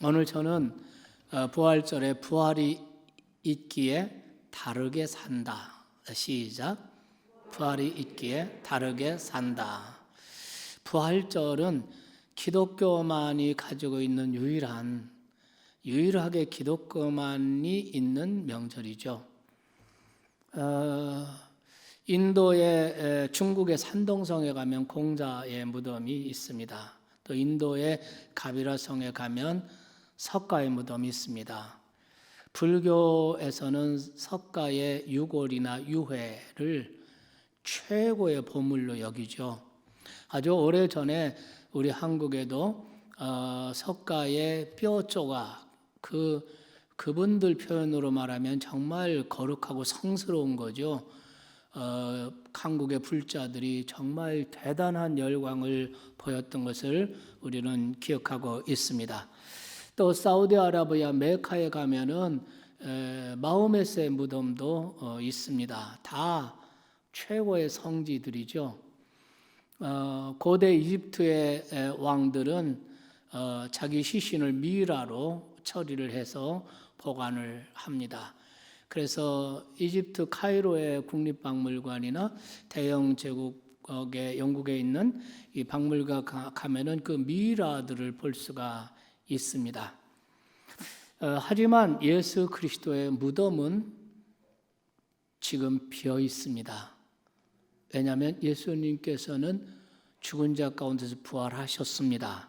오늘 저는 부활절에 부활이 있기에 다르게 산다. 시작. 부활이 있기에 다르게 산다. 부활절은 기독교만이 가지고 있는 유일하게 기독교만이 있는 명절이죠. 인도의 중국의 산동성에 가면 공자의 무덤이 있습니다. 또 인도의 가비라성에 가면 석가의 무덤이 있습니다. 불교에서는 석가의 유골이나 유회를 최고의 보물로 여기죠. 아주 오래전에 우리 한국에도 석가의 뼈 조각, 그분들 표현으로 말하면 정말 거룩하고 성스러운 거죠. 한국의 불자들이 정말 대단한 열광을 보였던 것을 우리는 기억하고 있습니다. 또 사우디아라비아 메카에 가면은 마호메스의 무덤도 있습니다. 다 최고의 성지들이죠. 고대 이집트의 왕들은 자기 시신을 미이라로 처리를 해서 보관을 합니다. 그래서 이집트 카이로의 국립박물관이나 대영 제국의 영국에 있는 이 박물관 가면은 그 미이라들을 볼 수가 있습니다. 하지만 예수 그리스도의 무덤은 지금 비어 있습니다. 왜냐하면 예수님께서는 죽은 자 가운데서 부활하셨습니다.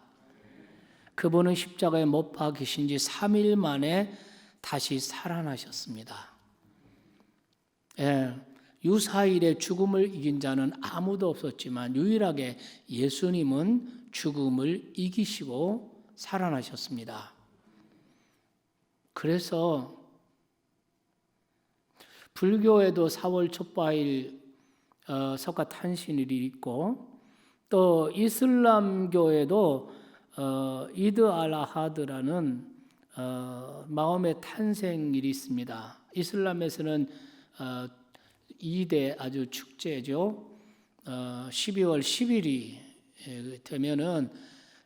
그분은 십자가에 못 박히신 지 3일 만에 다시 살아나셨습니다. 유사일에 죽음을 이긴 자는 아무도 없었지만 유일하게 예수님은 죽음을 이기시고 살아나셨습니다. 그래서 불교에도 4월 촛바일 석가탄신일이 있고 또 이슬람교에도 이드 알라하드라는 마음의 탄생일이 있습니다. 이슬람에서는 2대 아주 축제죠. 12월 10일이 되면은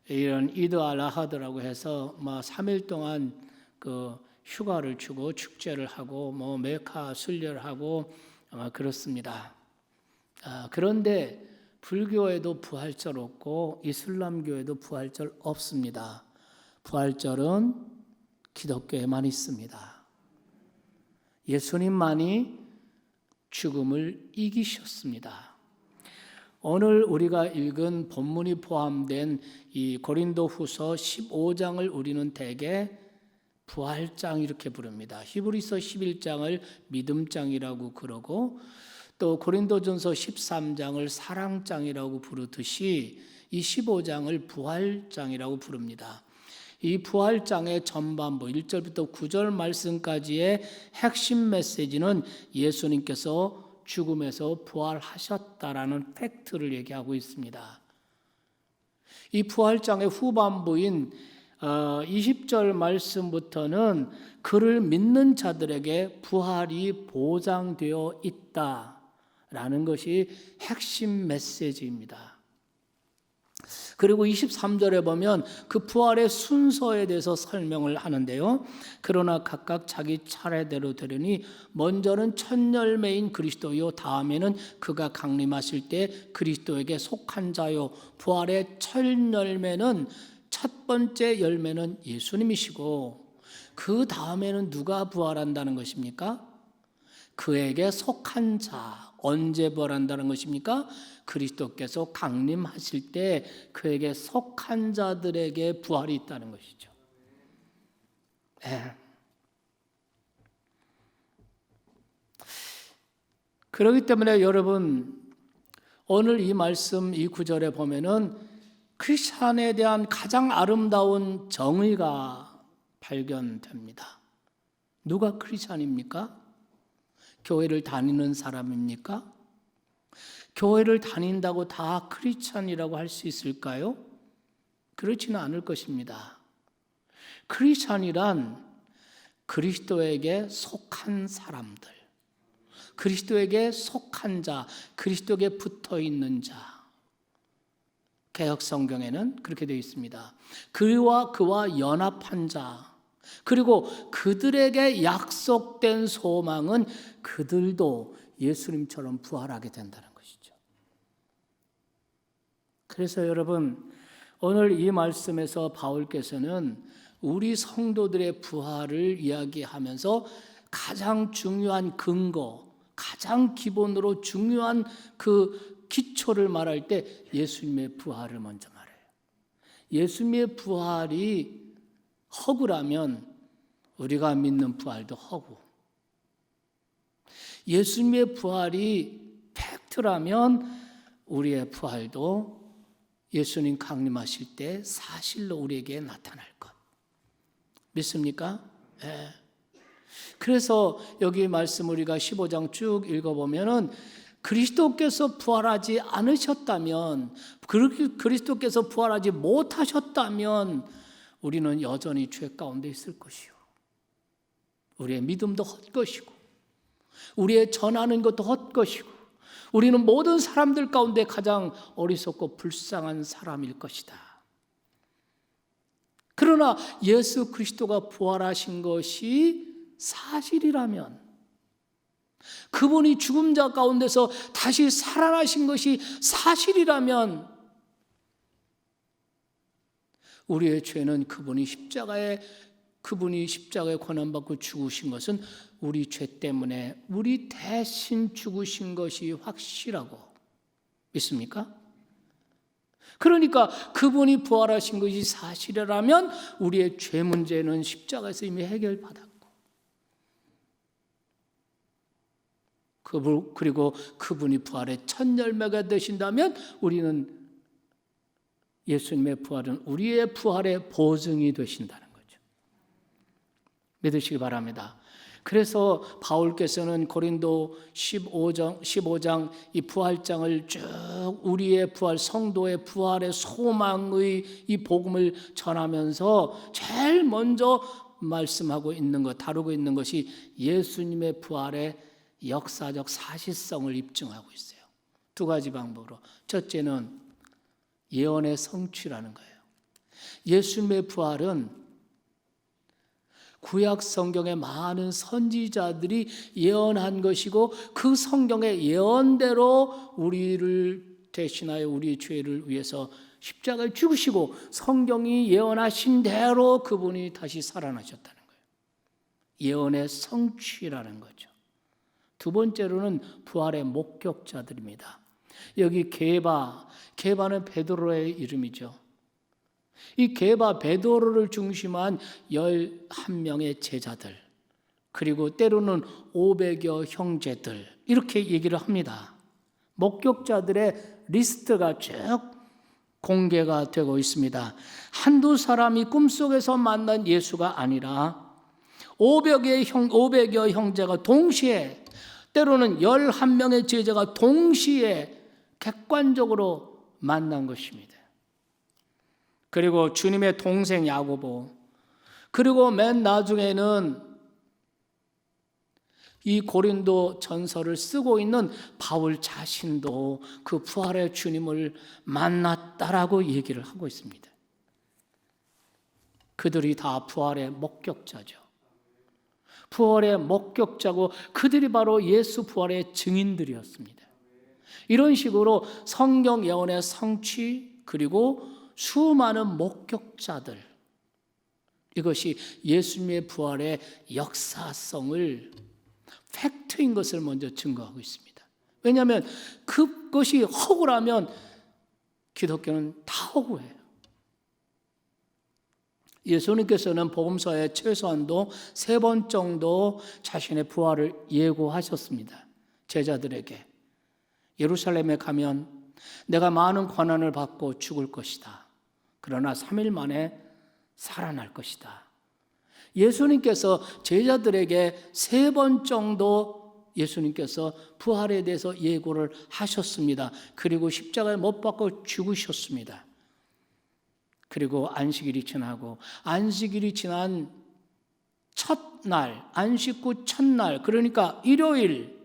이런 이드 알라하드라고 해서 3일 동안 그 휴가를 주고 축제를 하고 메카 순례를 하고 그렇습니다. 그런데 불교에도 부활절 없고 이슬람교에도 부활절 없습니다. 부활절은 기독교에만 있습니다. 예수님만이 죽음을 이기셨습니다. 오늘 우리가 읽은 본문이 포함된 이 고린도후서 15장을 우리는 대개 부활장 이렇게 부릅니다. 히브리서 11장을 믿음장이라고 그러고 또 고린도전서 13장을 사랑장이라고 부르듯이 이 15장을 부활장이라고 부릅니다. 이 부활장의 전반부 1절부터 9절 말씀까지의 핵심 메시지는 예수님께서 죽음에서 부활하셨다라는 팩트를 얘기하고 있습니다. 이 부활장의 후반부인 20절 말씀부터는 그를 믿는 자들에게 부활이 보장되어 있다라는 것이 핵심 메시지입니다. 그리고 23절에 보면 그 부활의 순서에 대해서 설명을 하는데요. 그러나 각각 자기 차례대로 되려니 먼저는 첫 열매인 그리스도요 다음에는 그가 강림하실 때 그리스도에게 속한 자요. 부활의 첫 열매는 첫 번째 열매는 예수님이시고 그 다음에는 누가 부활한다는 것입니까? 그에게 속한 자. 언제 부활한다는 것입니까? 그리스도께서 강림하실 때 그에게 속한 자들에게 부활이 있다는 것이죠. 그렇기 때문에 여러분 오늘 이 말씀 이 구절에 보면은 크리스찬에 대한 가장 아름다운 정의가 발견됩니다. 누가 크리스찬입니까? 교회를 다니는 사람입니까? 교회를 다닌다고 다 크리스찬이라고 할 수 있을까요? 그렇지는 않을 것입니다. 크리스찬이란 그리스도에게 속한 사람들, 그리스도에게 속한 자, 그리스도에게 붙어 있는 자, 개역 성경에는 그렇게 되어 있습니다. 그와 연합한 자, 그리고 그들에게 약속된 소망은 그들도 예수님처럼 부활하게 된다는 것이죠. 그래서 여러분, 오늘 이 말씀에서 바울께서는 우리 성도들의 부활을 이야기하면서 가장 중요한 근거, 가장 기본으로 중요한 그 기초를 말할 때 예수님의 부활을 먼저 말해요. 예수님의 부활이 허구라면 우리가 믿는 부활도 허구. 예수님의 부활이 팩트라면 우리의 부활도 예수님 강림하실 때 사실로 우리에게 나타날 것. 믿습니까? 네. 그래서 여기 말씀 우리가 15장 쭉 읽어보면은 그리스도께서 부활하지 않으셨다면, 그리스도께서 부활하지 못하셨다면 우리는 여전히 죄 가운데 있을 것이요. 우리의 믿음도 헛것이고, 우리의 전하는 것도 헛것이고, 우리는 모든 사람들 가운데 가장 어리석고 불쌍한 사람일 것이다. 그러나 예수 그리스도가 부활하신 것이 사실이라면, 그분이 죽은 자 가운데서 다시 살아나신 것이 사실이라면, 우리의 죄는 그분이 십자가에 고난받고 죽으신 것은 우리 죄 때문에 우리 대신 죽으신 것이 확실하고, 믿습니까? 그러니까 그분이 부활하신 것이 사실이라면 우리의 죄 문제는 십자가에서 이미 해결받았고, 그리고 그분이 부활의 첫 열매가 되신다면 우리는, 예수님의 부활은 우리의 부활의 보증이 되신다는 거죠. 믿으시기 바랍니다. 그래서 바울께서는 고린도 15장 이 부활장을 쭉 우리의 부활, 성도의 부활의 소망의 이 복음을 전하면서 제일 먼저 말씀하고 있는 것, 다루고 있는 것이 예수님의 부활의 역사적 사실성을 입증하고 있어요. 두 가지 방법으로. 첫째는 예언의 성취라는 거예요. 예수님의 부활은 구약 성경의 많은 선지자들이 예언한 것이고, 그 성경의 예언대로 우리를 대신하여 우리의 죄를 위해서 십자가에 죽으시고 성경이 예언하신 대로 그분이 다시 살아나셨다는 거예요. 예언의 성취라는 거죠. 두 번째로는 부활의 목격자들입니다. 여기 게바는 베드로의 이름이죠. 이 베드로를 중심한 11명의 제자들, 그리고 때로는 500여 형제들, 이렇게 얘기를 합니다. 목격자들의 리스트가 쭉 공개가 되고 있습니다. 한두 사람이 꿈속에서 만난 예수가 아니라 500여 형제가 동시에, 때로는 11명의 제자가 동시에 객관적으로 만난 것입니다. 그리고 주님의 동생 야고보, 그리고 맨 나중에는 이 고린도 전서를 쓰고 있는 바울 자신도 그 부활의 주님을 만났다라고 얘기를 하고 있습니다. 그들이 다 부활의 목격자죠. 부활의 목격자고 그들이 바로 예수 부활의 증인들이었습니다. 이런 식으로 성경 예언의 성취, 그리고 수많은 목격자들, 이것이 예수님의 부활의 역사성을, 팩트인 것을 먼저 증거하고 있습니다. 왜냐하면 그것이 허구라면 기독교는 다 허구예요. 예수님께서는 복음서에 최소한도 3번 정도 자신의 부활을 예고하셨습니다. 제자들에게. 예루살렘에 가면 내가 많은 고난을 받고 죽을 것이다. 그러나 3일 만에 살아날 것이다. 예수님께서 제자들에게 3번 정도 예수님께서 부활에 대해서 예고를 하셨습니다. 그리고 십자가에 못 박고 죽으셨습니다. 그리고 안식일이 지나고, 안식일이 지난 첫날, 안식 후 첫날, 그러니까 일요일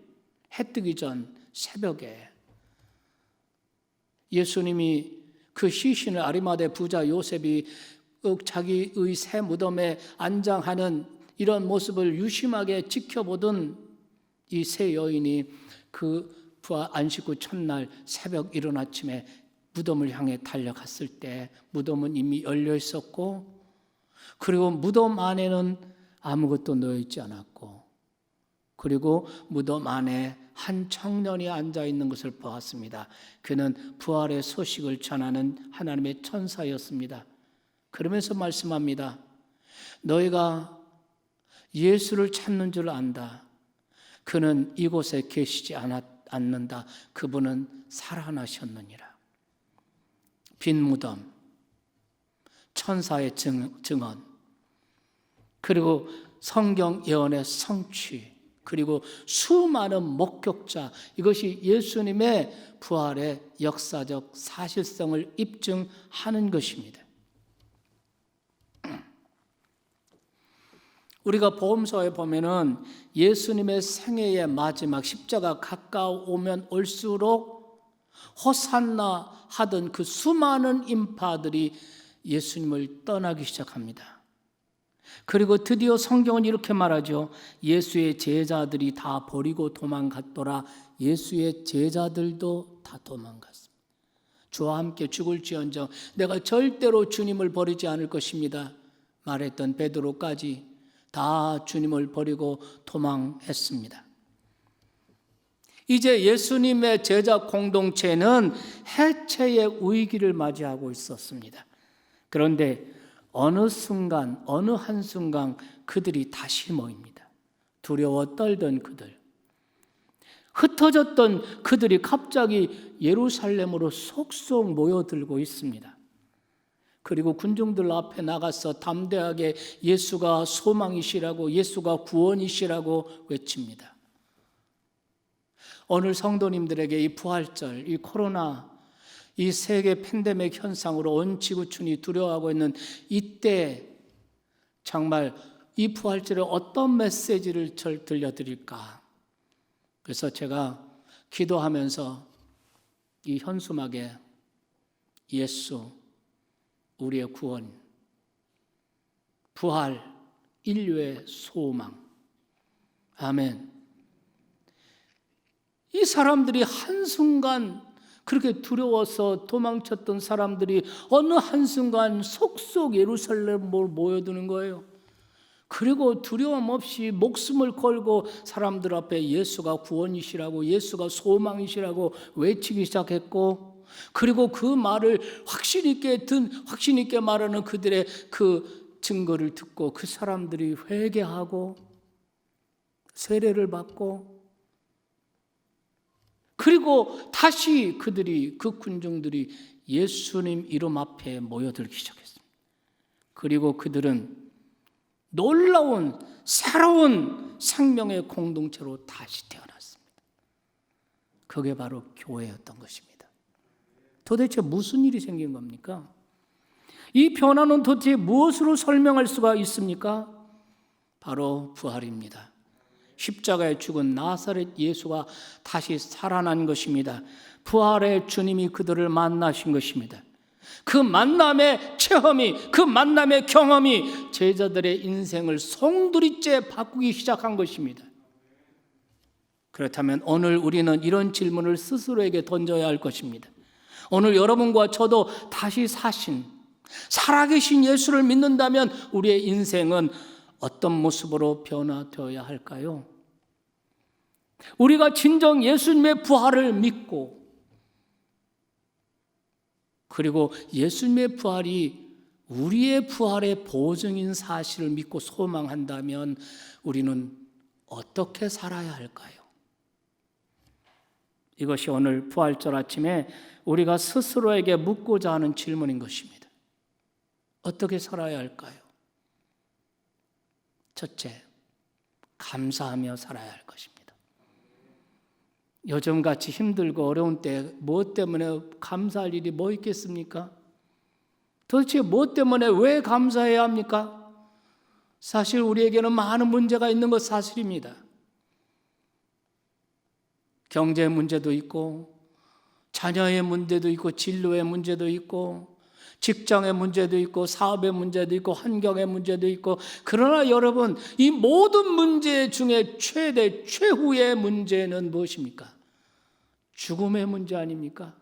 해 뜨기 전 새벽에 예수님이 그 시신을 아리마대 부자 요셉이 자기의 새 무덤에 안장하는 이런 모습을 유심하게 지켜보던 이 세 여인이 그 부활 안식 후 첫날 새벽 이른 아침에 무덤을 향해 달려갔을 때 무덤은 이미 열려 있었고, 그리고 무덤 안에는 아무것도 놓여 있지 않았고, 그리고 무덤 안에 한 청년이 앉아 있는 것을 보았습니다. 그는 부활의 소식을 전하는 하나님의 천사였습니다. 그러면서 말씀합니다. 너희가 예수를 찾는 줄 안다. 그는 이곳에 계시지 않는다. 그분은 살아나셨느니라. 빈 무덤, 천사의 증언, 그리고 성경 예언의 성취, 그리고 수많은 목격자, 이것이 예수님의 부활의 역사적 사실성을 입증하는 것입니다. 우리가 복음서에 보면은 예수님의 생애의 마지막 십자가 가까우면 올수록 호산나 하던 그 수많은 인파들이 예수님을 떠나기 시작합니다. 그리고 드디어 성경은 이렇게 말하죠. 예수의 제자들이 다 버리고 도망갔더라. 예수의 제자들도 다 도망갔습니다. 주와 함께 죽을지언정 내가 절대로 주님을 버리지 않을 것입니다 말했던 베드로까지 다 주님을 버리고 도망했습니다. 이제 예수님의 제자 공동체는 해체의 위기를 맞이하고 있었습니다. 그런데 어느 순간, 어느 한순간 그들이 다시 모입니다. 두려워 떨던 그들, 흩어졌던 그들이 갑자기 예루살렘으로 속속 모여들고 있습니다. 그리고 군중들 앞에 나가서 담대하게 예수가 소망이시라고, 예수가 구원이시라고 외칩니다. 오늘 성도님들에게 이 부활절, 이 코로나, 이 세계 팬데믹 현상으로 온 지구촌이 두려워하고 있는 이때 정말 이 부활절에 어떤 메시지를 들려드릴까? 그래서 제가 기도하면서 이 현수막에 예수, 우리의 구원, 부활, 인류의 소망. 아멘. 이 사람들이 한순간 그렇게 두려워서 도망쳤던 사람들이 어느 한순간 속속 예루살렘으로 모여드는 거예요. 그리고 두려움 없이 목숨을 걸고 사람들 앞에 예수가 구원이시라고, 예수가 소망이시라고 외치기 시작했고, 그리고 그 말을 확신 있게 말하는 그들의 그 증거를 듣고 그 사람들이 회개하고 세례를 받고, 그리고 다시 그 군중들이 예수님 이름 앞에 모여들기 시작했습니다. 그리고 그들은 놀라운 새로운 생명의 공동체로 다시 태어났습니다. 그게 바로 교회였던 것입니다. 도대체 무슨 일이 생긴 겁니까? 이 변화는 도대체 무엇으로 설명할 수가 있습니까? 바로 부활입니다. 십자가에 죽은 나사렛 예수가 다시 살아난 것입니다. 부활의 주님이 그들을 만나신 것입니다. 그 만남의 체험이, 그 만남의 경험이 제자들의 인생을 송두리째 바꾸기 시작한 것입니다. 그렇다면 오늘 우리는 이런 질문을 스스로에게 던져야 할 것입니다. 오늘 여러분과 저도 다시 사신, 살아계신 예수를 믿는다면 우리의 인생은 어떤 모습으로 변화되어야 할까요? 우리가 진정 예수님의 부활을 믿고, 그리고 예수님의 부활이 우리의 부활의 보증인 사실을 믿고 소망한다면 우리는 어떻게 살아야 할까요? 이것이 오늘 부활절 아침에 우리가 스스로에게 묻고자 하는 질문인 것입니다. 어떻게 살아야 할까요? 첫째, 감사하며 살아야 할 것입니다. 요즘같이 힘들고 어려운 때 무엇 때문에 감사할 일이 뭐 있겠습니까? 도대체 무엇 때문에 왜 감사해야 합니까? 사실 우리에게는 많은 문제가 있는 것 사실입니다. 경제 문제도 있고, 자녀의 문제도 있고 진로의 문제도 있고 직장의 문제도 있고 사업의 문제도 있고 환경의 문제도 있고, 그러나 여러분, 이 모든 문제 중에 최후의 문제는 무엇입니까? 죽음의 문제 아닙니까?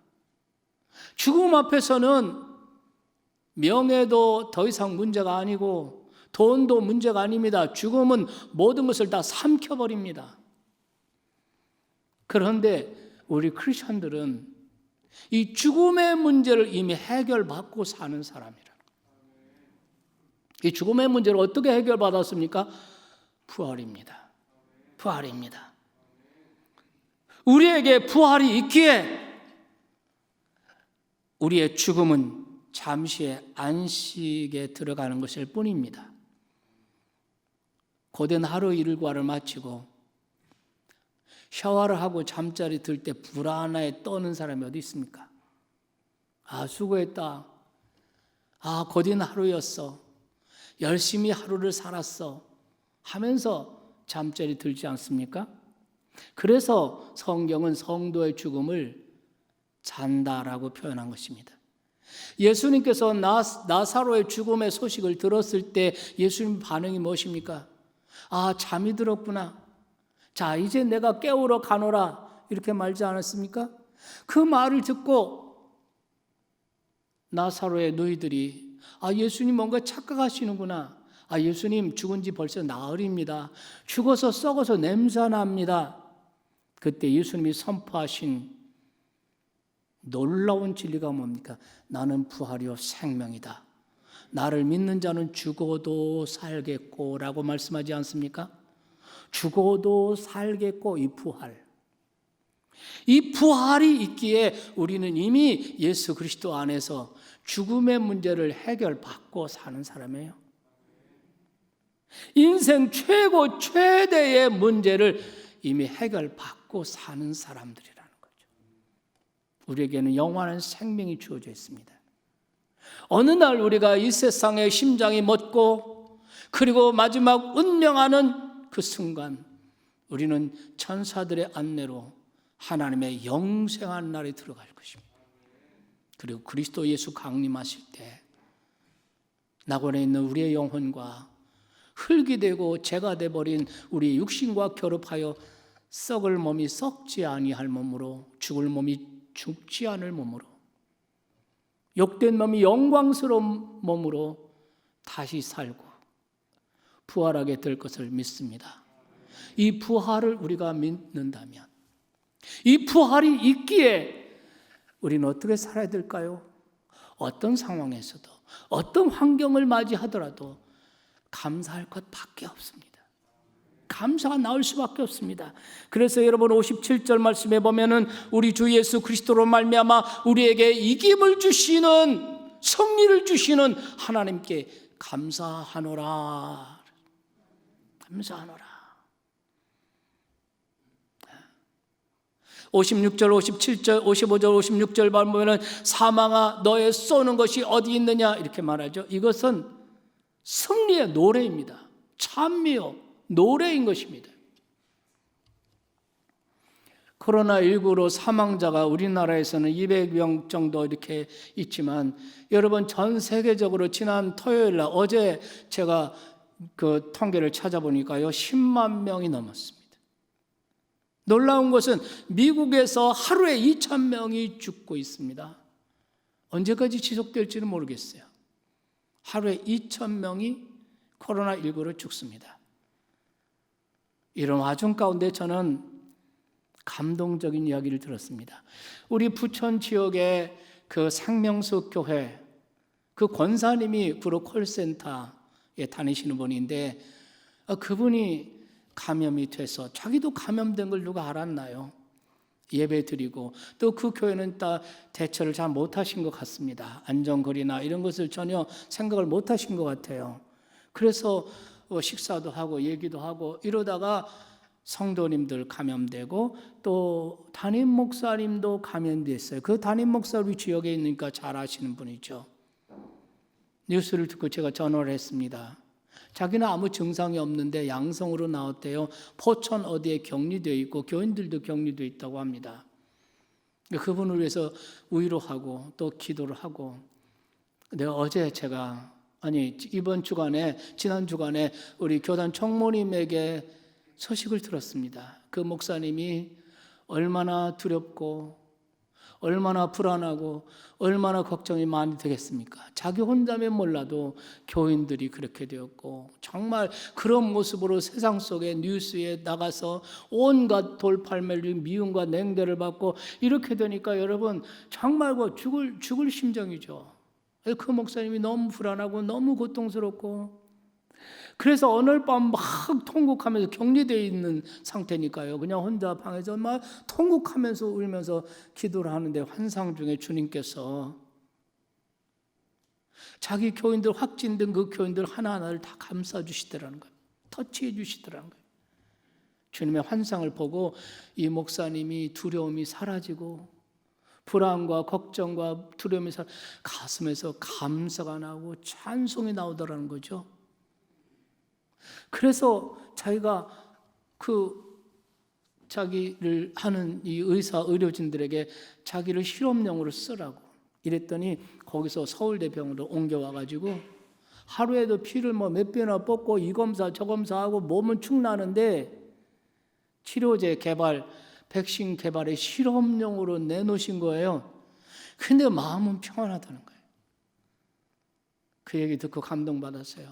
죽음 앞에서는 명예도 더 이상 문제가 아니고 돈도 문제가 아닙니다. 죽음은 모든 것을 다 삼켜버립니다. 그런데 우리 크리스천들은 이 죽음의 문제를 이미 해결받고 사는 사람이라는 거예요. 이 죽음의 문제를 어떻게 해결받았습니까? 부활입니다. 부활입니다. 우리에게 부활이 있기에 우리의 죽음은 잠시의 안식에 들어가는 것일 뿐입니다. 고된 하루 일과를 마치고 샤워를 하고 잠자리 들 때 불안하게 떠는 사람이 어디 있습니까? 아, 수고했다. 아, 고된 하루였어. 열심히 하루를 살았어. 하면서 잠자리 들지 않습니까? 그래서 성경은 성도의 죽음을 잔다라고 표현한 것입니다. 예수님께서 나사로의 죽음의 소식을 들었을 때 예수님 반응이 무엇입니까? 아, 잠이 들었구나. 자, 이제 내가 깨우러 가노라. 이렇게 말지 않았습니까? 그 말을 듣고 나사로의 너희들이, 아, 예수님 뭔가 착각하시는구나. 아, 예수님 죽은 지 벌써 나흘입니다. 죽어서 썩어서 냄새납니다. 그때 예수님이 선포하신 놀라운 진리가 뭡니까? 나는 부활이요 생명이다. 나를 믿는 자는 죽어도 살겠고 라고 말씀하지 않습니까? 죽어도 살겠고, 이 부활이 있기에 우리는 이미 예수 그리스도 안에서 죽음의 문제를 해결받고 사는 사람이에요. 인생 최대의 문제를 이미 해결받고 사는 사람들이라는 거죠. 우리에게는 영원한 생명이 주어져 있습니다. 어느 날 우리가 이 세상의 심장이 멎고 그리고 마지막 운명하는 그 순간 우리는 천사들의 안내로 하나님의 영생한 날에 들어갈 것입니다. 그리고 그리스도 예수 강림하실 때 낙원에 있는 우리의 영혼과 흙이 되고 재가 되어버린 우리 육신과 결합하여 썩을 몸이 썩지 아니할 몸으로, 죽을 몸이 죽지 않을 몸으로, 욕된 몸이 영광스러운 몸으로 다시 살고 부활하게 될 것을 믿습니다. 이 부활을 우리가 믿는다면, 이 부활이 있기에 우리는 어떻게 살아야 될까요? 어떤 상황에서도, 어떤 환경을 맞이하더라도 감사할 것밖에 없습니다. 감사가 나올 수밖에 없습니다. 그래서 여러분 57절 말씀에 보면은 우리 주 예수 그리스도로 말미암아 우리에게 이김을 주시는, 승리를 주시는 하나님께 감사하노라. 감사하노라. 56절, 57절, 55절, 56절 보면은 사망아 너의 쏘는 것이 어디 있느냐 이렇게 말하죠. 이것은 승리의 노래입니다. 찬미요 노래인 것입니다. 코로나19로 사망자가 우리나라에서는 200명 정도 이렇게 있지만, 여러분 전 세계적으로 지난 토요일 날, 어제 제가 그 통계를 찾아보니까요 10만 명이 넘었습니다. 놀라운 것은 미국에서 하루에 2,000명이 죽고 있습니다. 언제까지 지속될지는 모르겠어요. 하루에 2,000명이 코로나19로 죽습니다. 이런 와중 가운데 저는 감동적인 이야기를 들었습니다. 우리 부천 지역의 그 생명수 교회 그 권사님이 주로 콜센터에 다니시는 분인데, 그분이 감염이 돼서 자기도 감염된 걸 누가 알았나요? 예배 드리고, 또 그 교회는 다 대처를 잘 못하신 것 같습니다. 안전거리나 이런 것을 전혀 생각을 못하신 것 같아요. 그래서 식사도 하고 얘기도 하고 이러다가 성도님들 감염되고 또 담임 목사님도 감염됐어요. 그 담임 목사 우리 지역에 있으니까 잘 아시는 분이죠. 뉴스를 듣고 제가 전화를 했습니다. 자기는 아무 증상이 없는데 양성으로 나왔대요. 포천 어디에 격리되어 있고 교인들도 격리되어 있다고 합니다. 그분을 위해서 위로하고 또 기도를 하고, 내가 어제 이번 주간에, 지난 주간에 우리 교단 총무님에게 소식을 들었습니다. 그 목사님이 얼마나 두렵고 얼마나 불안하고 얼마나 걱정이 많이 되겠습니까? 자기 혼자면 몰라도 교인들이 그렇게 되었고, 정말 그런 모습으로 세상 속의 뉴스에 나가서 온갖 돌팔매를, 미움과 냉대를 받고 이렇게 되니까 여러분 정말 죽을 심정이죠. 그 목사님이 너무 불안하고 너무 고통스럽고, 그래서 오늘 밤 막 통곡하면서 격리되어 있는 상태니까요. 그냥 혼자 방에서 막 통곡하면서 울면서 기도를 하는데, 환상 중에 주님께서 자기 교인들, 확진된 그 교인들 하나하나를 다 감싸 주시더라는 거예요. 터치해 주시더라는 거예요. 주님의 환상을 보고 이 목사님이 두려움이 사라지고, 불안과 걱정과 두려움이 가슴에서 감사가 나오고 찬송이 나오더라는 거죠. 그래서 자기가 자기를 하는 이 의료진들에게 자기를 실험용으로 쓰라고 이랬더니, 거기서 서울대병원으로 옮겨와가지고 하루에도 피를 몇 배나 뽑고 이 검사 저 검사하고 몸은 축나는데, 치료제 개발, 백신 개발의 실험용으로 내놓으신 거예요. 근데 마음은 평안하다는 거예요. 그 얘기 듣고 감동받았어요.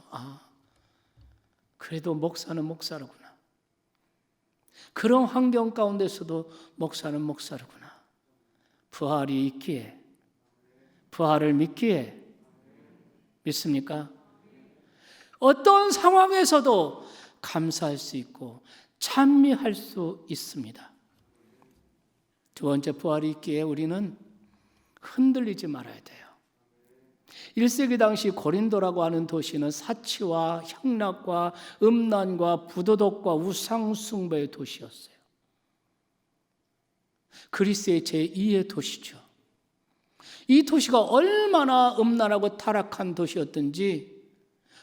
그래도 목사는 목사로구나. 그런 환경 가운데서도 목사는 목사로구나. 부활이 있기에, 부활을 믿기에, 믿습니까? 어떤 상황에서도 감사할 수 있고 찬미할 수 있습니다. 두 번째, 부활이 있기에 우리는 흔들리지 말아야 돼요. 1세기 당시 고린도라고 하는 도시는 사치와 향락과 음란과 부도덕과 우상숭배의 도시였어요. 그리스의 제2의 도시죠. 이 도시가 얼마나 음란하고 타락한 도시였던지,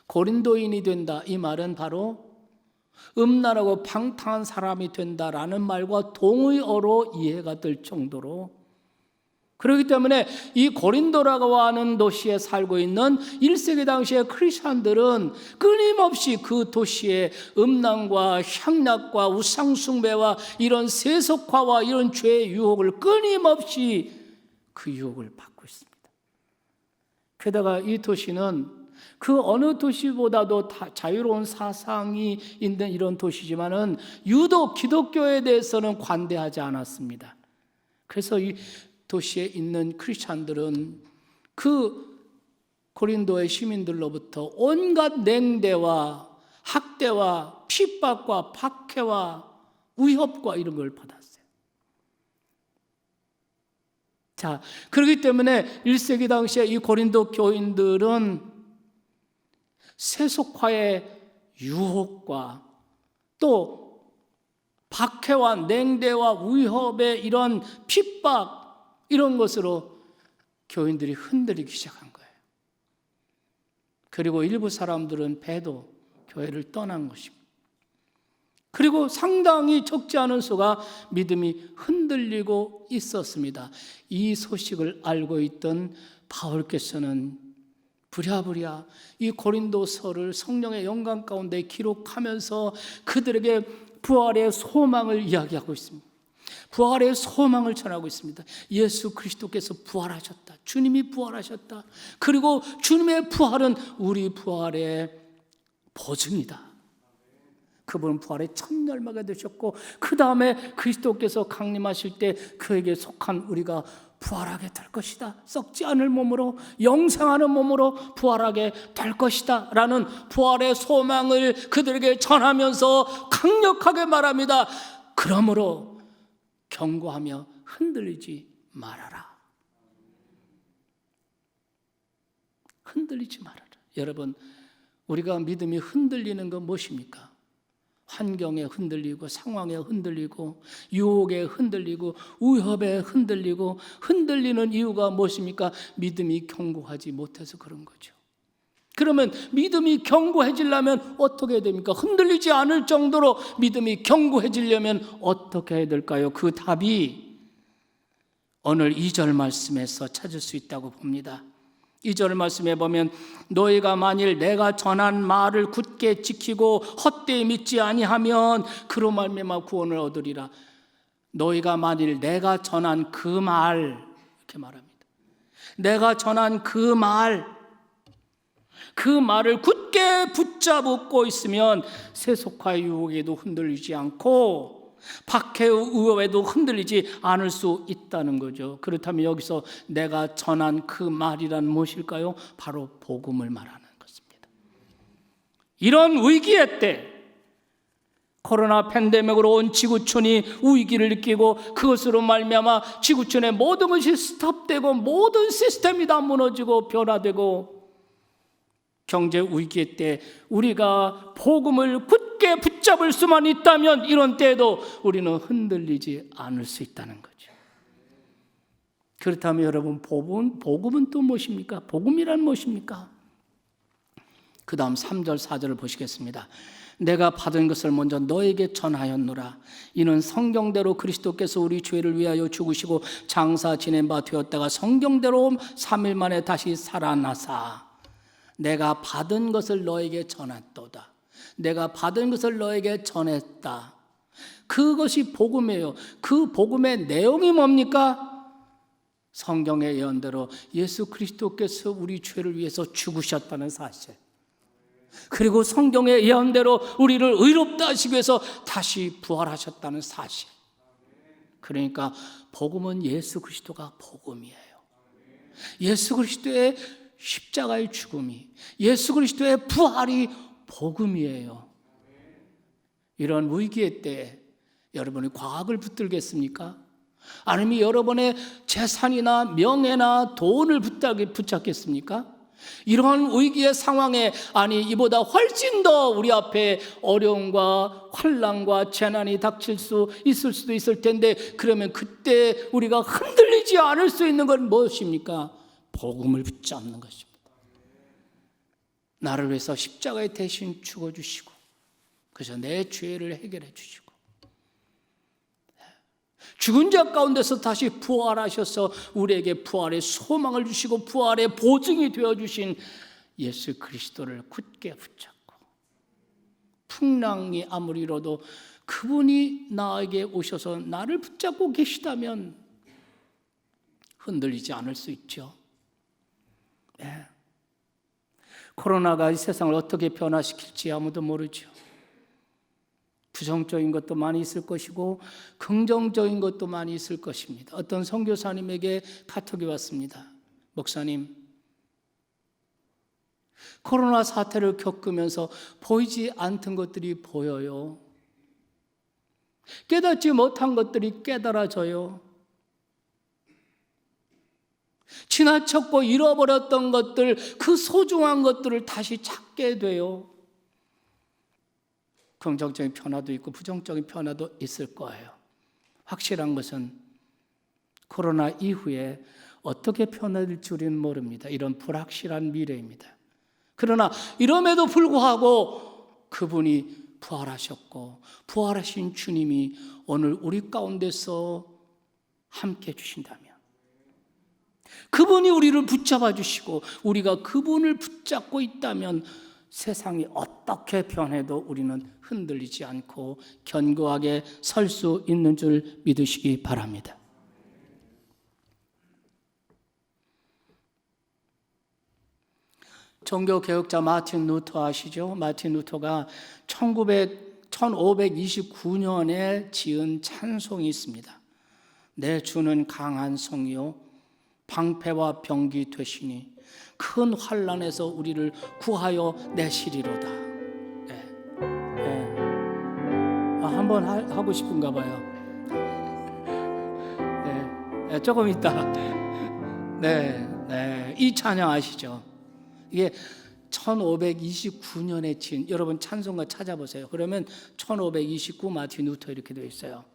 고린도인이 된다, 이 말은 바로 음란하고 방탕한 사람이 된다라는 말과 동의어로 이해가 될 정도로, 그렇기 때문에 이 고린도라고 하는 도시에 살고 있는 1세기 당시의 크리스천들은 끊임없이 그 도시의 음란과 향락과 우상숭배와 이런 세속화와 이런 죄의 유혹을 끊임없이 그 유혹을 받고 있습니다. 게다가 이 도시는 그 어느 도시보다도 자유로운 사상이 있는 이런 도시지만은 유독 기독교에 대해서는 관대하지 않았습니다. 그래서 이 도시에 있는 크리스찬들은 그 고린도의 시민들로부터 온갖 냉대와 학대와 핍박과 박해와 위협과 이런 걸 받았어요. 자, 그렇기 때문에 1세기 당시에 이 고린도 교인들은 세속화의 유혹과 또 박해와 냉대와 위협의 이런 핍박, 이런 것으로 교인들이 흔들리기 시작한 거예요. 그리고 일부 사람들은 배도 교회를 떠난 것입니다. 그리고 상당히 적지 않은 수가 믿음이 흔들리고 있었습니다. 이 소식을 알고 있던 바울께서는 부랴부랴 이 고린도서를 성령의 영감 가운데 기록하면서 그들에게 부활의 소망을 이야기하고 있습니다. 부활의 소망을 전하고 있습니다. 예수 그리스도께서 부활하셨다. 주님이 부활하셨다. 그리고 주님의 부활은 우리 부활의 보증이다. 그분은 부활의 첫 열매가 되셨고, 그 다음에 그리스도께서 강림하실 때 그에게 속한 우리가 부활하게 될 것이다. 썩지 않을 몸으로, 영생하는 몸으로 부활하게 될 것이다 라는 부활의 소망을 그들에게 전하면서 강력하게 말합니다. 그러므로 경고하며 흔들리지 말아라. 흔들리지 말아라. 여러분, 우리가 믿음이 흔들리는 건 무엇입니까? 환경에 흔들리고, 상황에 흔들리고, 유혹에 흔들리고, 위협에 흔들리고, 흔들리는 이유가 무엇입니까? 믿음이 견고하지 못해서 그런 거죠. 그러면 믿음이 견고해지려면 어떻게 해야 됩니까? 흔들리지 않을 정도로 믿음이 견고해지려면 어떻게 해야 될까요? 그 답이 오늘 2절 말씀에서 찾을 수 있다고 봅니다. 2절 말씀에 보면 너희가 만일 내가 전한 말을 굳게 지키고 헛되이 믿지 아니하면 그로 말미암아 구원을 얻으리라. 너희가 만일 내가 전한 그 말, 이렇게 말합니다. 내가 전한 그 말을 굳게 붙잡고 있으면 세속화의 유혹에도 흔들리지 않고 박해의 위협에도 흔들리지 않을 수 있다는 거죠. 그렇다면 여기서 내가 전한 그 말이란 무엇일까요? 바로 복음을 말하는 것입니다. 이런 위기의 때, 코로나 팬데믹으로 온 지구촌이 위기를 느끼고 그것으로 말미암아 지구촌의 모든 것이 스톱되고 모든 시스템이 다 무너지고 변화되고 경제 위기의 때 우리가 복음을 굳게 붙잡을 수만 있다면 이런 때에도 우리는 흔들리지 않을 수 있다는 거죠. 그렇다면 여러분, 복음은 또 무엇입니까? 복음이란 무엇입니까? 그 다음 3절 4절을 보시겠습니다. 내가 받은 것을 먼저 너에게 전하였노라. 이는 성경대로 그리스도께서 우리 죄를 위하여 죽으시고 장사 지낸 바 되었다가 성경대로 3일 만에 다시 살아나사 내가 받은 것을 너에게 전했도다. 내가 받은 것을 너에게 전했다. 그것이 복음이에요. 그 복음의 내용이 뭡니까? 성경의 예언대로 예수 그리스도께서 우리 죄를 위해서 죽으셨다는 사실, 그리고 성경의 예언대로 우리를 의롭다 하시기 위해서 다시 부활하셨다는 사실. 그러니까 복음은 예수 그리스도가 복음이에요. 예수 그리스도의 십자가의 죽음이, 예수 그리스도의 부활이 복음이에요. 이런 위기의 때에 여러분이 과학을 붙들겠습니까? 아니면 여러분의 재산이나 명예나 돈을 붙잡겠습니까? 이러한 위기의 상황에 이보다 훨씬 더 우리 앞에 어려움과 환난과 재난이 닥칠 수 있을 수도 있을 텐데, 그러면 그때 우리가 흔들리지 않을 수 있는 건 무엇입니까? 복음을 붙잡는 것입니다. 나를 위해서 십자가에 대신 죽어주시고 그래서 내 죄를 해결해 주시고 죽은 자 가운데서 다시 부활하셔서 우리에게 부활의 소망을 주시고 부활의 보증이 되어주신 예수 그리스도를 굳게 붙잡고, 풍랑이 아무리 일어도 그분이 나에게 오셔서 나를 붙잡고 계시다면 흔들리지 않을 수 있죠. 네. 코로나가 이 세상을 어떻게 변화시킬지 아무도 모르죠. 부정적인 것도 많이 있을 것이고 긍정적인 것도 많이 있을 것입니다. 어떤 선교사님에게 카톡이 왔습니다. 목사님, 코로나 사태를 겪으면서 보이지 않던 것들이 보여요. 깨닫지 못한 것들이 깨달아져요. 지나쳤고 잃어버렸던 것들, 그 소중한 것들을 다시 찾게 돼요. 긍정적인 변화도 있고 부정적인 변화도 있을 거예요. 확실한 것은 코로나 이후에 어떻게 변화될지 우리는 모릅니다. 이런 불확실한 미래입니다. 그러나 이럼에도 불구하고 그분이 부활하셨고 부활하신 주님이 오늘 우리 가운데서 함께 해주신다면, 그분이 우리를 붙잡아 주시고 우리가 그분을 붙잡고 있다면 세상이 어떻게 변해도 우리는 흔들리지 않고 견고하게 설 수 있는 줄 믿으시기 바랍니다. 종교개혁자 마틴 루터 아시죠? 마틴 루터가 1529년에 지은 찬송이 있습니다. 내 주는 강한 성이요 방패와 병기 되시니 큰 환난에서 우리를 구하여 내시리로다. 한번 하고 싶은가 봐요. 조금 있다. 이 찬양 아시죠? 이게 1529년에 진, 여러분 찬송가 찾아보세요. 그러면 1529 마틴 루터 이렇게 되어 있어요.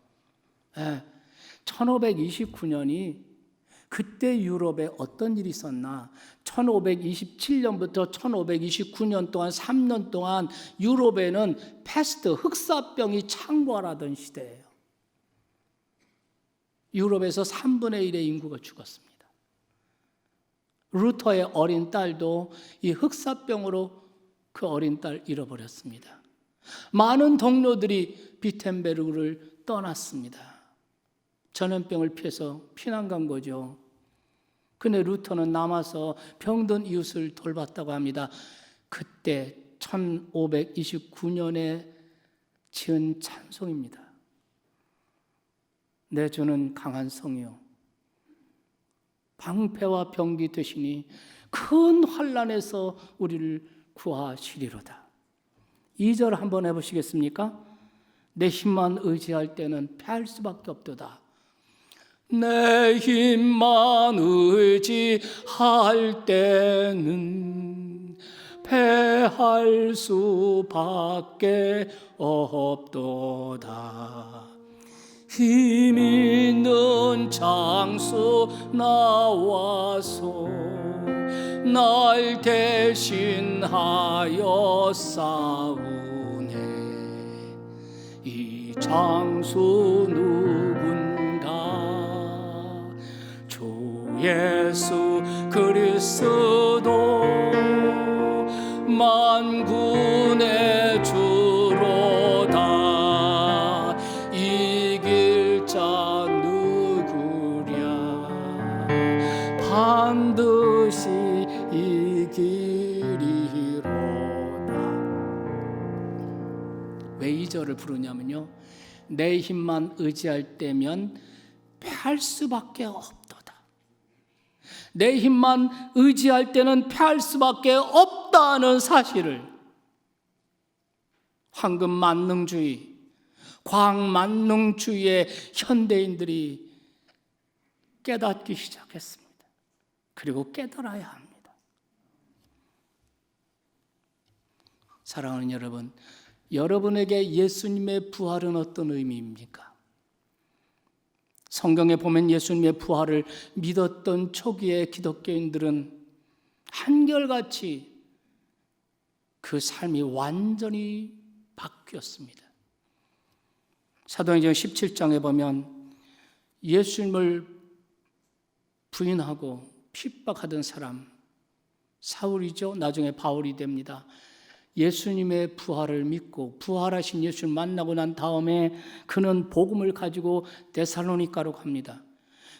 1529년이 그때 유럽에 어떤 일이 있었나? 1527년부터 1529년 동안 3년 동안 유럽에는 패스트, 흑사병이 창궐하던 시대예요. 유럽에서 3분의 1의 인구가 죽었습니다. 루터의 어린 딸도 이 흑사병으로 그 어린 딸 잃어버렸습니다. 많은 동료들이 비텐베르그를 떠났습니다. 전염병을 피해서 피난 간 거죠. 근데 루터는 남아서 병든 이웃을 돌봤다고 합니다. 그때 1529년에 지은 찬송입니다. 내 주는 강한 성이요 방패와 병기 되시니 큰 환난에서 우리를 구하시리로다. 2절 한번 해보시겠습니까? 내 힘만 의지할 때는 패할 수밖에 없도다. 내 힘만 의지할 때는 패할 수밖에 없도다. 힘 있는 장수 나와서 날 대신하여 싸우네. 이 장수 누군가? 주 예수 그리스도 만군의 주로다. 이길 자 누구랴? 반드시 이기리로다. 왜 이 절을 부르냐면요, 내 힘만 의지할 때면 패할 수밖에 없도다. 내 힘만 의지할 때는 패할 수밖에 없다는 사실을 황금 만능주의, 광만능주의의 현대인들이 깨닫기 시작했습니다. 그리고 깨달아야 합니다. 사랑하는 여러분, 여러분에게 예수님의 부활은 어떤 의미입니까? 성경에 보면 예수님의 부활을 믿었던 초기의 기독교인들은 한결같이 그 삶이 완전히 바뀌었습니다. 사도행전 17장에 보면 예수님을 부인하고 핍박하던 사람 사울이죠. 나중에 바울이 됩니다. 예수님의 부활을 믿고 부활하신 예수를 만나고 난 다음에 그는 복음을 가지고 데살로니가로 갑니다.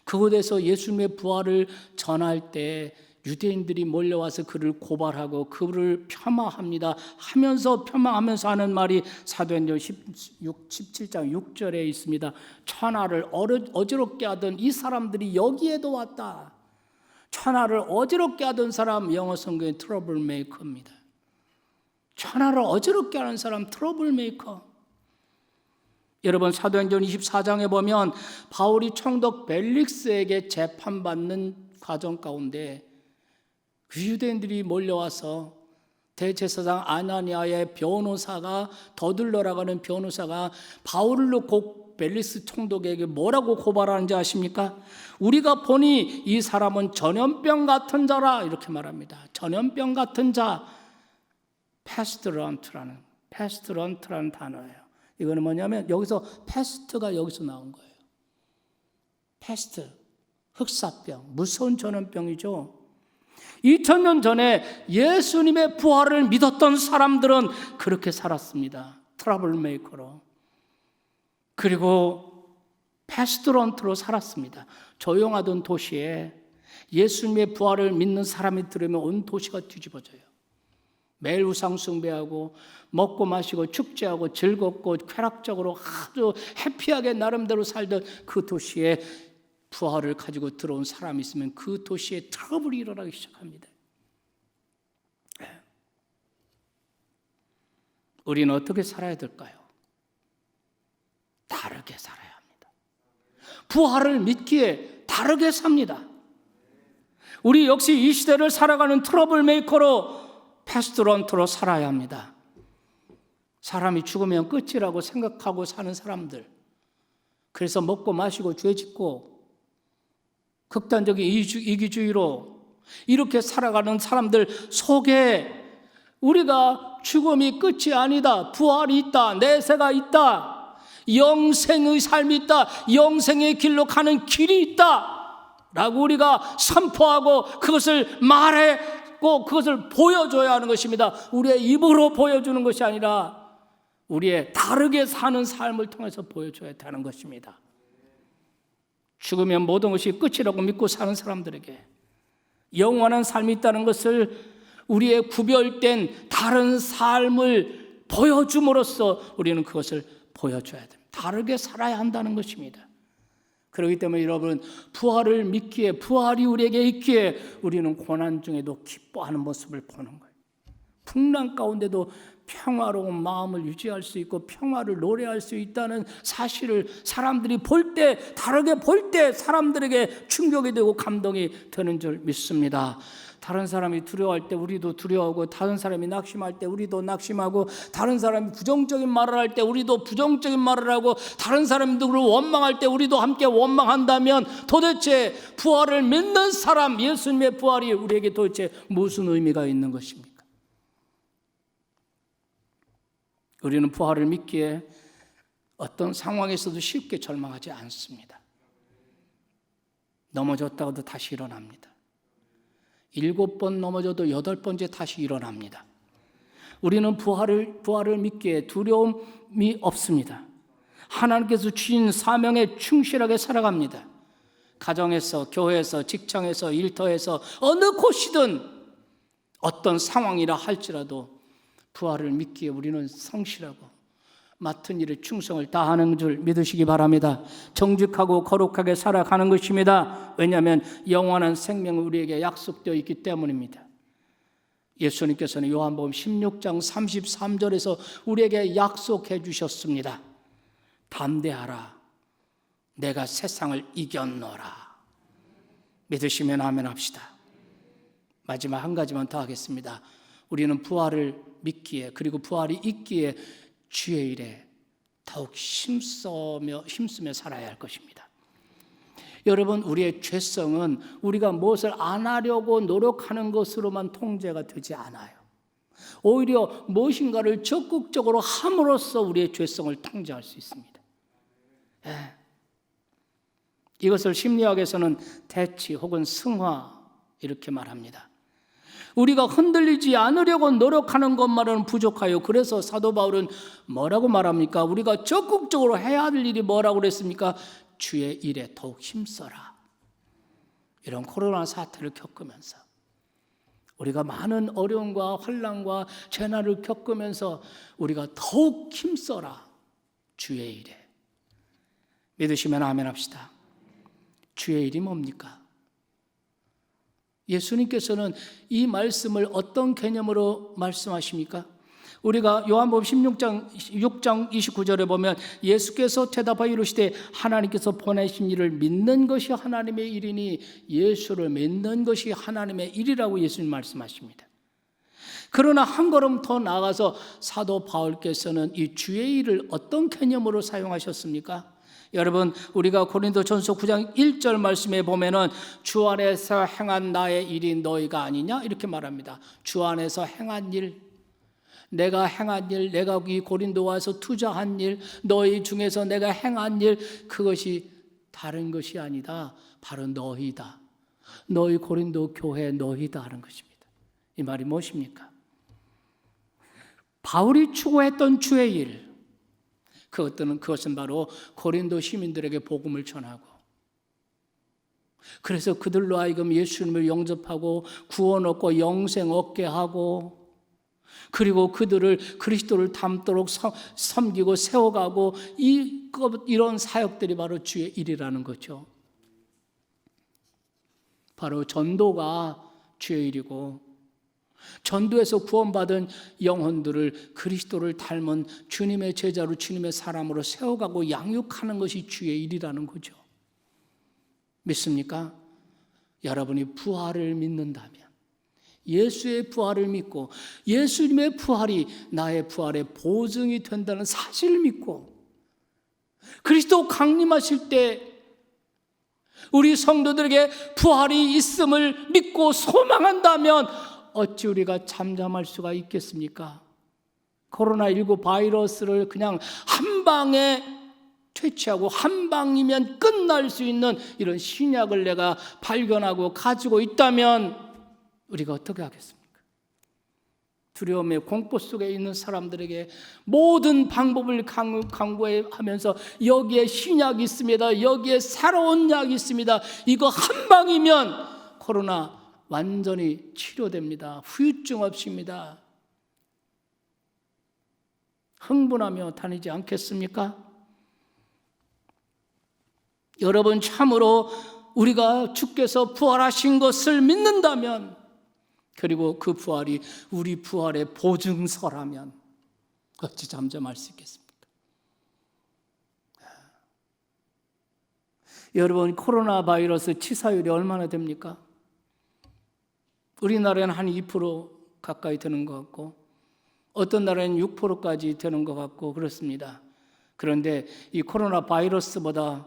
그곳에서 예수님의 부활을 전할 때 유대인들이 몰려와서 그를 고발하고 그를 폄하합니다. 폄하하면서 하는 말이 사도행전 17장 6절에 있습니다. 천하를 어지럽게 하던 이 사람들이 여기에도 왔다. 천하를 어지럽게 하던 사람, 영어 성경의 트러블 메이커입니다. 천하를 어지럽게 하는 사람, 트러블 메이커. 여러분, 사도행전 24장에 보면 바울이 총독 벨릭스에게 재판받는 과정 가운데 그 유대인들이 몰려와서 대제사장 아나니아의 변호사가, 더들러라고 하는 변호사가 바울을 놓고 벨릭스 총독에게 뭐라고 고발하는지 아십니까? 우리가 보니 이 사람은 전염병 같은 자라, 이렇게 말합니다. 전염병 같은 자. 패스트런트라는 단어예요. 이거는 뭐냐면 여기서 패스트가 여기서 나온 거예요. 패스트, 흑사병, 무서운 전염병이죠. 2000년 전에 예수님의 부활을 믿었던 사람들은 그렇게 살았습니다. 트러블 메이커로. 그리고 패스트런트로 살았습니다. 조용하던 도시에 예수님의 부활을 믿는 사람이 들으면 온 도시가 뒤집어져요. 매일 우상 숭배하고 먹고 마시고 축제하고 즐겁고 쾌락적으로 아주 해피하게 나름대로 살던 그 도시에 부활을 가지고 들어온 사람이 있으면 그 도시에 트러블이 일어나기 시작합니다. 우리는 어떻게 살아야 될까요? 다르게 살아야 합니다. 부활을 믿기에 다르게 삽니다. 우리 역시 이 시대를 살아가는 트러블 메이커로, 패스트런트로 살아야 합니다. 사람이 죽으면 끝이라고 생각하고 사는 사람들, 그래서 먹고 마시고 죄짓고 극단적인 이기주의로 이렇게 살아가는 사람들 속에 우리가 죽음이 끝이 아니다, 부활이 있다, 내세가 있다, 영생의 삶이 있다. 영생의 길로 가는 길이 있다 라고 우리가 선포하고 그것을 말하고 그것을 보여줘야 하는 것입니다. 우리의 입으로 보여주는 것이 아니라 우리의 다르게 사는 삶을 통해서 보여줘야 하는 것입니다. 죽으면 모든 것이 끝이라고 믿고 사는 사람들에게 영원한 삶이 있다는 것을 우리의 구별된 다른 삶을 보여줌으로써 우리는 그것을 보여줘야 됩니다. 다르게 살아야 한다는 것입니다. 그렇기 때문에 여러분, 부활을 믿기에, 부활이 우리에게 있기에 우리는 고난 중에도 기뻐하는 모습을 보는 거예요. 풍랑 가운데도 평화로운 마음을 유지할 수 있고 평화를 노래할 수 있다는 사실을 사람들이 볼 때, 다르게 볼 때 사람들에게 충격이 되고 감동이 되는 줄 믿습니다. 다른 사람이 두려워할 때 우리도 두려워하고, 다른 사람이 낙심할 때 우리도 낙심하고, 다른 사람이 부정적인 말을 할 때 우리도 부정적인 말을 하고, 다른 사람들을 원망할 때 우리도 함께 원망한다면 도대체 부활을 믿는 사람, 예수님의 부활이 우리에게 도대체 무슨 의미가 있는 것입니까? 우리는 부활을 믿기에 어떤 상황에서도 쉽게 절망하지 않습니다. 넘어졌다가도 다시 일어납니다. 7번 넘어져도 8번째 다시 일어납니다. 우리는 부활을 믿기에 두려움이 없습니다. 하나님께서 주신 사명에 충실하게 살아갑니다. 가정에서, 교회에서, 직장에서, 일터에서 어느 곳이든 어떤 상황이라 할지라도 부활을 믿기에 우리는 성실하고 맡은 일에 충성을 다하는 줄 믿으시기 바랍니다. 정직하고 거룩하게 살아가는 것입니다. 왜냐하면 영원한 생명이 우리에게 약속되어 있기 때문입니다. 예수님께서는 요한복음 16장 33절에서 우리에게 약속해 주셨습니다. 담대하라, 내가 세상을 이겼노라. 믿으시면 아멘 합시다. 마지막 한 가지만 더 하겠습니다. 우리는 부활을 믿기에, 그리고 부활이 있기에 주의 일에 더욱 힘쓰며 살아야 할 것입니다. 여러분, 우리의 죄성은 우리가 무엇을 안 하려고 노력하는 것으로만 통제가 되지 않아요. 오히려 무엇인가를 적극적으로 함으로써 우리의 죄성을 통제할 수 있습니다. 이것을 심리학에서는 대치 혹은 승화 이렇게 말합니다. 우리가 흔들리지 않으려고 노력하는 것만으로는 부족하여. 그래서 사도 바울은 뭐라고 말합니까? 우리가 적극적으로 해야 할 일이 뭐라고 그랬습니까? 주의 일에 더욱 힘써라. 이런 코로나 사태를 겪으면서 우리가 많은 어려움과 환난과 재난을 겪으면서 우리가 더욱 힘써라. 주의 일에. 믿으시면 아멘 합시다. 주의 일이 뭡니까? 예수님께서는 이 말씀을 어떤 개념으로 말씀하십니까? 우리가 요한복음 6장 29절에 보면 예수께서 대답하여 이르시되 하나님께서 보내신 일을 믿는 것이 하나님의 일이니 예수를 믿는 것이 하나님의 일이라고 예수님 말씀하십니다. 그러나 한 걸음 더 나아가서 사도 바울께서는 이 주의 일을 어떤 개념으로 사용하셨습니까? 여러분, 우리가 고린도전서 9장 1절 말씀에 보면은 주 안에서 행한 나의 일이 너희가 아니냐 이렇게 말합니다. 주 안에서 행한 일, 내가 행한 일, 내가 이 고린도 와서 투자한 일, 너희 중에서 내가 행한 일, 그것이 다른 것이 아니다. 바로 너희다. 너희 고린도 교회 너희다 하는 것입니다. 이 말이 무엇입니까? 바울이 추구했던 주의 일, 그것은 바로 고린도 시민들에게 복음을 전하고, 그래서 그들로 하여금 예수님을 영접하고 구원 얻고 영생 얻게 하고, 그리고 그들을 그리스도를 닮도록 섬기고 세워가고, 이런 사역들이 바로 주의 일이라는 거죠. 바로 전도가 주의 일이고, 전도에서 구원받은 영혼들을 그리스도를 닮은 주님의 제자로, 주님의 사람으로 세워가고 양육하는 것이 주의 일이라는 거죠. 믿습니까? 여러분이 부활을 믿는다면, 예수의 부활을 믿고 예수님의 부활이 나의 부활의 보증이 된다는 사실을 믿고, 그리스도 강림하실 때 우리 성도들에게 부활이 있음을 믿고 소망한다면 어찌 우리가 잠잠할 수가 있겠습니까? 코로나19 바이러스를 그냥 한 방에 퇴치하고 한 방이면 끝날 수 있는 이런 신약을 내가 발견하고 가지고 있다면 우리가 어떻게 하겠습니까? 두려움의 공포 속에 있는 사람들에게 모든 방법을 강구하면서 여기에 신약이 있습니다. 여기에 새로운 약이 있습니다. 이거 한 방이면 코로나 완전히 치료됩니다. 후유증 없습니다. 흥분하며 다니지 않겠습니까? 여러분, 참으로 우리가 주께서 부활하신 것을 믿는다면, 그리고 그 부활이 우리 부활의 보증서라면 어찌 잠잠할 수 있겠습니까? 여러분, 코로나 바이러스 치사율이 얼마나 됩니까? 우리나라에는 한 2% 가까이 되는 것 같고, 어떤 나라에는 6%까지 되는 것 같고 그렇습니다. 그런데 이 코로나 바이러스보다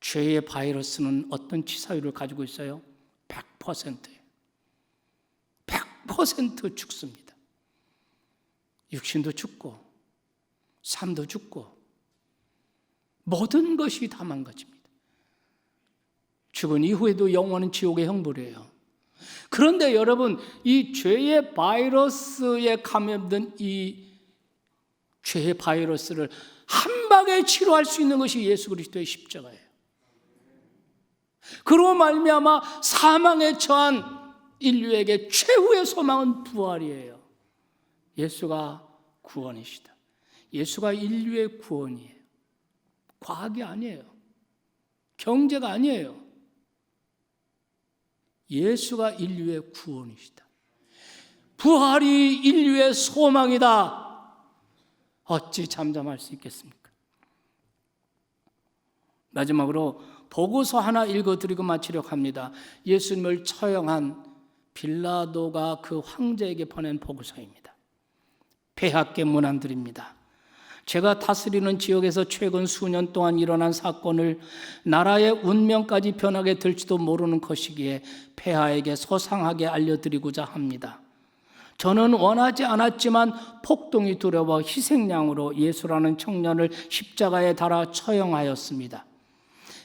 죄의 바이러스는 어떤 치사율을 가지고 있어요? 100%예요. 100% 죽습니다. 육신도 죽고 삶도 죽고 모든 것이 다 망가집니다. 죽은 이후에도 영원한 지옥의 형벌이에요. 그런데 여러분, 이 죄의 바이러스에 감염된 이 죄의 바이러스를 한 방에 치료할 수 있는 것이 예수 그리스도의 십자가예요. 그로 말미암아 사망에 처한 인류에게 최후의 소망은 부활이에요. 예수가 구원이시다. 예수가 인류의 구원이에요. 과학이 아니에요. 경제가 아니에요. 예수가 인류의 구원이시다. 부활이 인류의 소망이다. 어찌 잠잠할 수 있겠습니까? 마지막으로 보고서 하나 읽어드리고 마치려고 합니다. 예수님을 처형한 빌라도가 그 황제에게 보낸 보고서입니다. 폐하께 문안드립니다. 제가 다스리는 지역에서 최근 수년 동안 일어난 사건을 나라의 운명까지 변하게 될지도 모르는 것이기에 폐하에게 소상하게 알려드리고자 합니다. 저는 원하지 않았지만 폭동이 두려워 희생양으로 예수라는 청년을 십자가에 달아 처형하였습니다.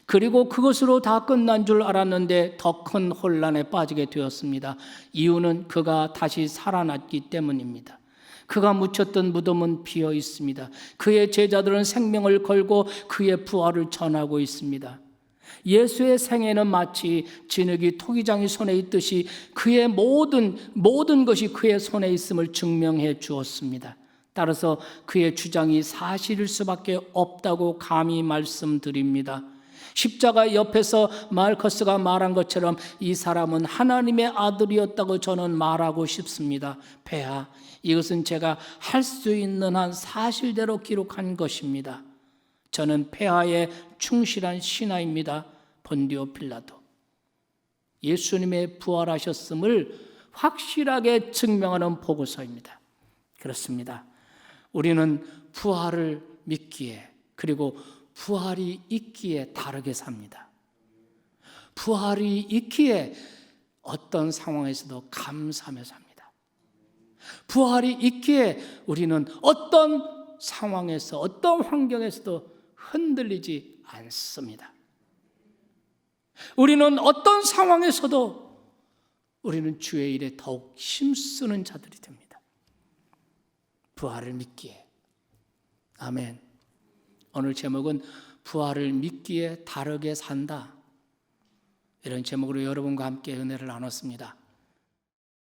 그리고 그것으로 다 끝난 줄 알았는데 더 큰 혼란에 빠지게 되었습니다. 이유는 그가 다시 살아났기 때문입니다. 그가 묻혔던 무덤은 비어 있습니다. 그의 제자들은 생명을 걸고 그의 부활을 전하고 있습니다. 예수의 생애는 마치 진흙이 토기장이 손에 있듯이 그의 모든 것이 그의 손에 있음을 증명해 주었습니다. 따라서 그의 주장이 사실일 수밖에 없다고 감히 말씀드립니다. 십자가 옆에서 말커스가 말한 것처럼 이 사람은 하나님의 아들이었다고 저는 말하고 싶습니다. 폐하, 이것은 제가 할 수 있는 한 사실대로 기록한 것입니다. 저는 폐하의 충실한 신하입니다. 본디오 빌라도. 예수님의 부활하셨음을 확실하게 증명하는 보고서입니다. 그렇습니다. 우리는 부활을 믿기에, 그리고 부활이 있기에 다르게 삽니다. 부활이 있기에 어떤 상황에서도 감사하며 삽니다. 부활이 있기에 우리는 어떤 상황에서, 어떤 환경에서도 흔들리지 않습니다. 우리는 어떤 상황에서도 우리는 주의 일에 더욱 힘쓰는 자들이 됩니다. 부활을 믿기에. 아멘. 오늘 제목은 부활을 믿기에 다르게 산다. 이런 제목으로 여러분과 함께 은혜를 나눴습니다.